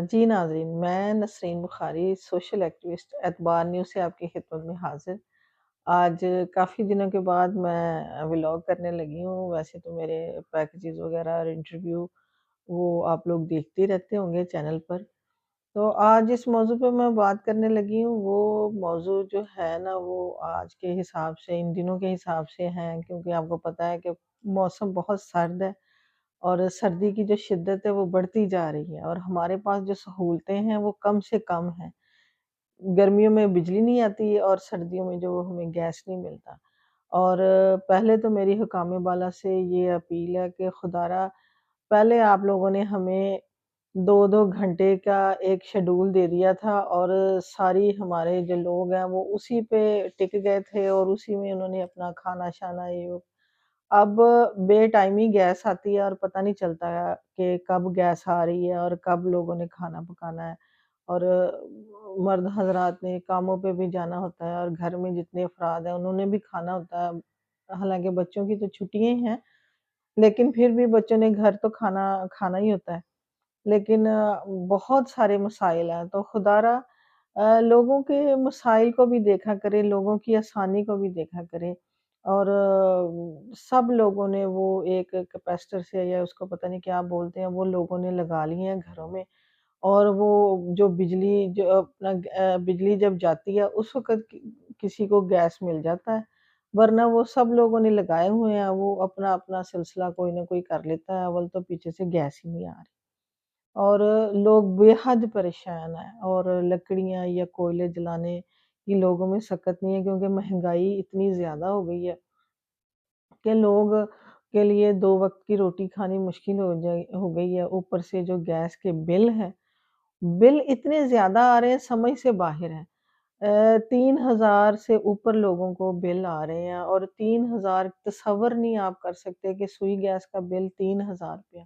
जी नाज़रीन, मैं Nasreen Bukhari social activist एतबार न्यूज़ से आपकी खिदमत में हाज़िर। आज काफ़ी दिनों के बाद मैं व्लॉग करने लगी हूँ। वैसे तो मेरे पैकेजेज़ वग़ैरह और इंटरव्यू वो आप लोग देखते ही रहते होंगे चैनल पर। तो आज जिस मौज़ू पे मैं बात करने लगी हूँ, वो मौज़ू जो है ना, वो आज के हिसाब से, इन दिनों के हिसाब से है, क्योंकि आपको पता है कि मौसम बहुत सर्द है और सर्दी की जो शिद्दत है, वो बढ़ती जा रही है और हमारे पास जो सहूलतें हैं, वो कम से कम हैं। गर्मियों में बिजली नहीं आती और सर्दियों में जो हमें गैस नहीं मिलता। और पहले तो मेरी हुकाम बाला से ये अपील है कि खुदारा पहले आप लोगों ने हमें 2-2 घंटे का एक शेड्यूल दे दिया था और सारी हमारे जो लोग हैं वो उसी पे टिक गए थे और उसी में उन्होंने अपना खाना-शाना ये वो अब बेटाइमी गैस आती है और पता नहीं चलता है कि कब गैस आ रही है और कब लोगों ने खाना पकाना है। और मर्द हज़रात ने कामों पे भी जाना होता है और घर में जितने अफ़राद हैं उन्होंने भी खाना होता है। हालाँकि बच्चों की तो छुट्टियाँ ही हैं, लेकिन फिर भी बच्चों ने घर तो खाना खाना ही होता है। लेकिन बहुत सारे मसाइल हैं, तो खुदारा लोगों के मसाइल को भी देखा करें, लोगों की आसानी को भी देखा करें। और सब लोगों ने वो एक कैपेसिटर से या उसको पता नहीं क्या बोलते हैं, वो लोगों ने लगा लिए हैं घरों में। और वो जो बिजली जो अपना बिजली जब जाती है उस वक़्त किसी को गैस मिल जाता है, वरना वो सब लोगों ने लगाए हुए हैं, वो अपना-अपना सिलसिला कोई न कोई कर लेता है, अव्वल तो पीछे से गैस ही नहीं आ रही। और लोग बेहद परेशान हैं और लकड़ियाँ या कोयले जलाने की लोगों में सकत नहीं है, क्योंकि महँगाई इतनी ज़्यादा हो गई है कि लोग के लिए 2 वक़्त की रोटी खानी मुश्किल हो गई है। ऊपर से जो गैस के बिल हैं, बिल इतने ज़्यादा आ रहे हैं, समझ से बाहर है। 3000 से ऊपर लोगों को बिल आ रहे हैं और 3000 तसव्वुर नहीं आप कर सकते कि सुई गैस का बिल 3000 रुपया।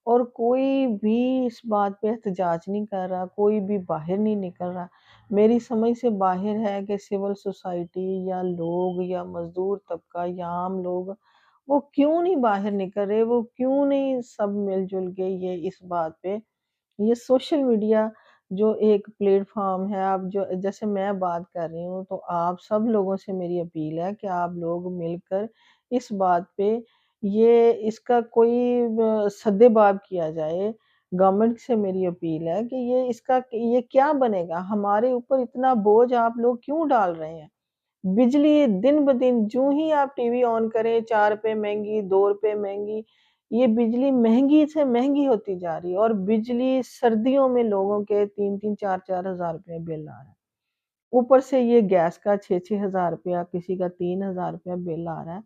और कोई भी इस बात पे एहतजाज नहीं कर रहा, कोई भी बाहर नहीं निकल रहा। मेरी समझ से बाहर है कि सिविल सोसाइटी या लोग या मज़दूर तबका या आम लोग, वो क्यों नहीं बाहर निकल रहे, वो क्यों नहीं सब मिल-जुल के ये इस बात पे, ये सोशल मीडिया जो एक प्लेटफ़ॉर्म है, आप जो जैसे मैं बात कर रही हूँ, तो आप सब लोगों से मेरी अपील है कि आप लोग मिलकर इस बात पे ये इसका कोई सद्देबाब किया जाए। गवर्नमेंट से मेरी अपील है कि ये क्या बनेगा? हमारे ऊपर इतना बोझ आप लोग क्यों डाल रहे हैं? बिजली दिन-ब-दिन जूँ ही आप टीवी ऑन करें, 4 रुपए महँगी, 2 रुपए महँगी, ये बिजली महँगी से महँगी होती जा रही है और बिजली सर्दियों में लोगों के 3-3 4-4 हज़ार रुपए बिल आ रहा है। ऊपर से ये गैस का 6-6 हज़ार रुपया, किसी का 3,000 रुपया बिल आ रहा है।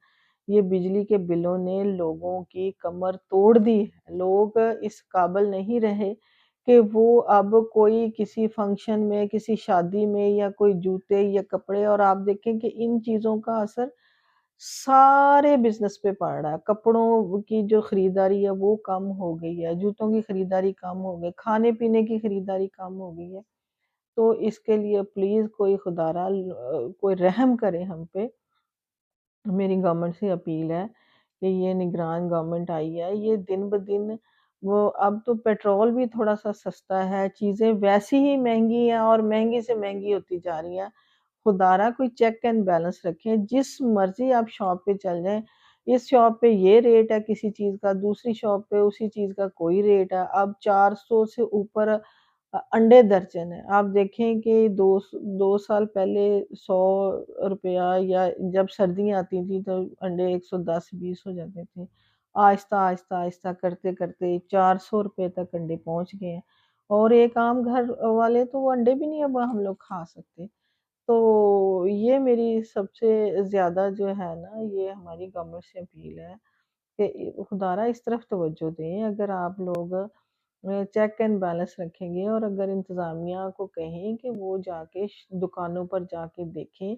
ये बिजली के बिलों ने लोगों की कमर तोड़ दी है। लोग इस काबिल नहीं रहे कि वो अब कोई किसी फंक्शन में, किसी शादी में या कोई जूते या कपड़े, और आप देखें कि इन चीज़ों का असर सारे बिज़नेस पे पड़ रहा है। कपड़ों की जो खरीदारी है वो कम हो गई है, जूतों की खरीदारी कम हो गई, खाने-पीने की खरीदारी कम हो गई है। तो इसके लिए प्लीज़ कोई खुदारा कोई रहम करे हम पे। मेरी गवर्नमेंट से अपील है कि ये निगरान गवर्नमेंट आई है, ये दिन-ब-दिन वो अब तो पेट्रोल भी थोड़ा-सा सस्ता है, चीज़ें वैसी ही महँगी हैं और महँगी से महँगी होती जा रही हैं। खुदारा कोई चेक एंड बैलेंस रखें, जिस मर्ज़ी आप शॉप पे चल जाएँ, इस शॉप पे ये रेट है किसी चीज़ का, दूसरी शॉप पे उसी चीज़ का कोई रेट है। अब 400 से ऊपर अंडे दर्जन है। आप देखें कि 2 साल पहले ₹100 या जब सर्दियाँ आती थी तो अंडे 110-20 हो जाते थे। आहिस्ता करते-करते ₹400 तक अंडे पहुँच गए हैं और एक आम घर वाले तो वो अंडे भी नहीं अब हम लोग खा सकते। तो ये मेरी सबसे ज़्यादा जो है ना, ये हमारी गवर्नमेंट से अपील है कि खुदारा इस तरफ तवज्जो दें। अगर आप लोग चेक एंड बैलेंस रखेंगे और अगर इंतज़ामिया को कहें कि वो जाके दुकानों पर जाके देखें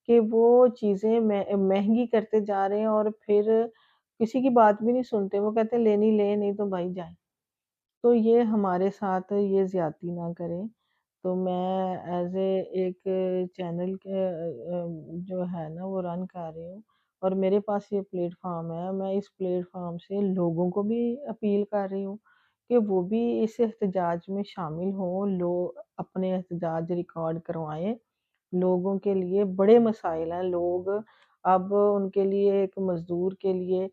कि वो चीज़ें महँगी करते जा रहे हैं और फिर किसी की बात भी नहीं सुनते। वो कहते हैं लेनी लें, नहीं तो भाई जाएँ। तो ये हमारे साथ ये ज़्यादती ना करें। तो मैं एज़ एक चैनल के जो है ना वो रन कर रही हूँ और मेरे पास ये प्लेटफ़ॉर्म है। मैं इस प्लेटफ़ॉर्म से लोगों को भी अपील कर रही हूँ کہ وہ بھی اس احتجاج میں شامل ہوں، اپنے احتجاج ریکارڈ کروائیں۔ لوگوں کے لیے بڑے مسائل ہیں، لوگ اب ان کے لیے ایک مزدور کے لیے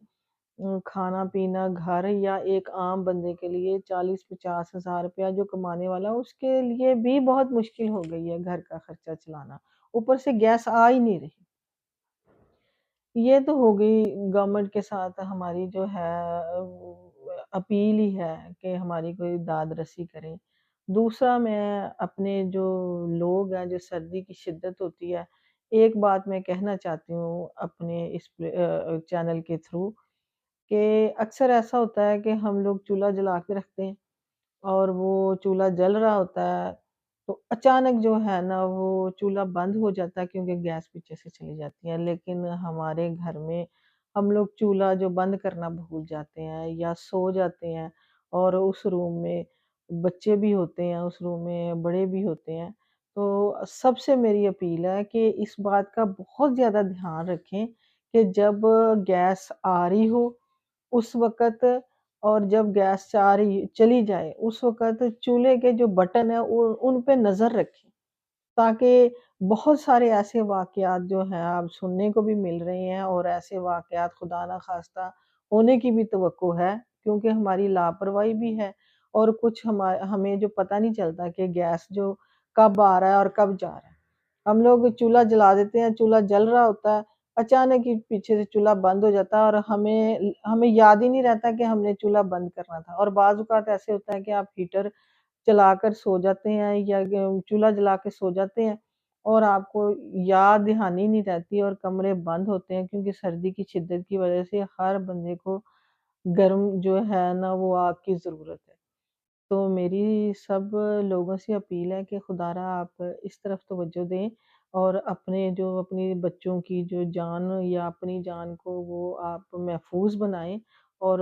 کھانا پینا گھر یا ایک عام بندے کے لیے 40-50 ہزار روپیہ جو کمانے والا اس کے لیے بھی بہت مشکل ہو گئی ہے گھر کا خرچہ چلانا، اوپر سے گیس آ ہی نہیں رہی۔ یہ تو ہو گئی گورنمنٹ کے ساتھ ہماری جو ہے اپیل ہی ہے کہ ہماری کوئی داد رسی کرے۔ دوسرا میں اپنے جو لوگ ہیں جو سردی کی شدت ہوتی ہے، ایک بات میں کہنا چاہتی ہوں اپنے اس چینل کے تھرو کہ اکثر ایسا ہوتا ہے کہ ہم لوگ چولہا جلا کے رکھتے ہیں اور وہ چولہا جل رہا ہوتا ہے تو اچانک جو ہے نا وہ چولہا بند ہو جاتا ہے کیونکہ گیس پیچھے سے چلی جاتی ہے، لیکن ہمارے گھر میں ہم لوگ چولہا جو بند کرنا بھول جاتے ہیں یا سو جاتے ہیں اور اس روم میں بچے بھی ہوتے ہیں، اس روم میں بڑے بھی ہوتے ہیں، تو سب سے میری اپیل ہے کہ اس بات کا بہت زیادہ دھیان رکھیں کہ جب گیس آ رہی ہو اس وقت اور جب گیس چلی جائے اس وقت چولہے کے جو بٹن ہیں ان پہ نظر رکھیں، تاکہ بہت سارے ایسے واقعات جو ہیں آپ سننے کو بھی مل رہے ہیں اور ایسے واقعات خدا نہ خواستہ ہونے کی بھی توقع ہے کیونکہ ہماری لاپرواہی بھی ہے اور کچھ ہمیں جو پتہ نہیں چلتا کہ گیس جو کب آ رہا ہے اور کب جا رہا ہے۔ ہم لوگ چولہا جلا دیتے ہیں، چولہا جل رہا ہوتا ہے، اچانک ہی پیچھے سے چولہا بند ہو جاتا ہے اور ہمیں یاد ہی نہیں رہتا کہ ہم نے چولہا بند کرنا تھا، اور بعض اوقات ایسے ہوتا ہے کہ آپ ہیٹر چلا کر سو جاتے ہیں یا چولہا جلا کے سو جاتے ہیں اور آپ کو یاد دہانی نہیں رہتی اور کمرے بند ہوتے ہیں کیونکہ سردی کی شدت کی وجہ سے ہر بندے کو گرم جو ہے نا وہ آگ کی ضرورت ہے۔ تو میری سب لوگوں سے اپیل ہے کہ خدا را آپ اس طرف توجہ دیں اور اپنی بچوں کی جو جان یا اپنی جان کو وہ آپ محفوظ بنائیں اور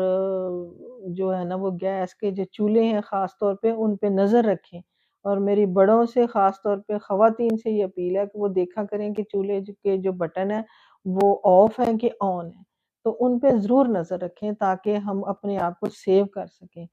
جو ہے نا وہ گیس کے جو چولہے ہیں خاص طور پہ ان پہ نظر رکھیں، اور میری بڑوں سے خاص طور پہ خواتین سے یہ اپیل ہے کہ وہ دیکھا کریں کہ چولہے کے جو بٹن ہیں وہ آف ہیں کہ آن ہیں، تو ان پہ ضرور نظر رکھیں تاکہ ہم اپنے آپ کو سیو کر سکیں۔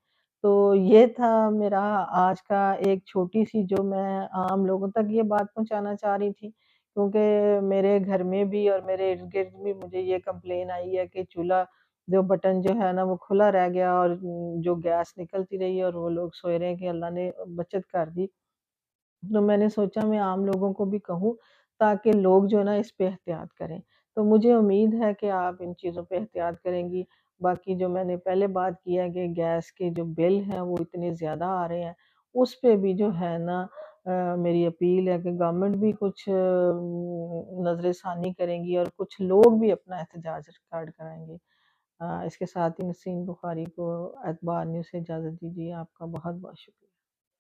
تو یہ تھا میرا آج کا ایک چھوٹی سی جو میں عام لوگوں تک یہ بات پہنچانا چاہ رہی تھی کیونکہ میرے گھر میں بھی اور میرے ارد گرد بھی مجھے یہ کمپلین آئی ہے کہ چولہا جو بٹن جو ہے نا وہ کھلا رہ گیا اور جو گیس نکلتی رہی اور وہ لوگ سوچ رہے ہیں کہ اللہ نے بچت کر دی، تو میں نے سوچا میں عام لوگوں کو بھی کہوں تاکہ لوگ جو ہے نا اس پہ احتیاط کریں۔ تو مجھے امید ہے کہ آپ ان چیزوں پہ احتیاط کریں گی۔ باقی جو میں نے پہلے بات کیا کہ گیس کے جو بل ہیں وہ اتنے زیادہ آ رہے ہیں، اس پہ بھی جو ہے نا میری اپیل ہے کہ گورنمنٹ بھی کچھ نظر ثانی کریں گی اور کچھ لوگ بھی اپنا احتجاج ریکارڈ کرائیں گے۔ اس کے ساتھ ہی نسرین بخاری کو اعتبار نیوز سے اجازت دیجیے۔ آپ کا بہت بہت شکریہ۔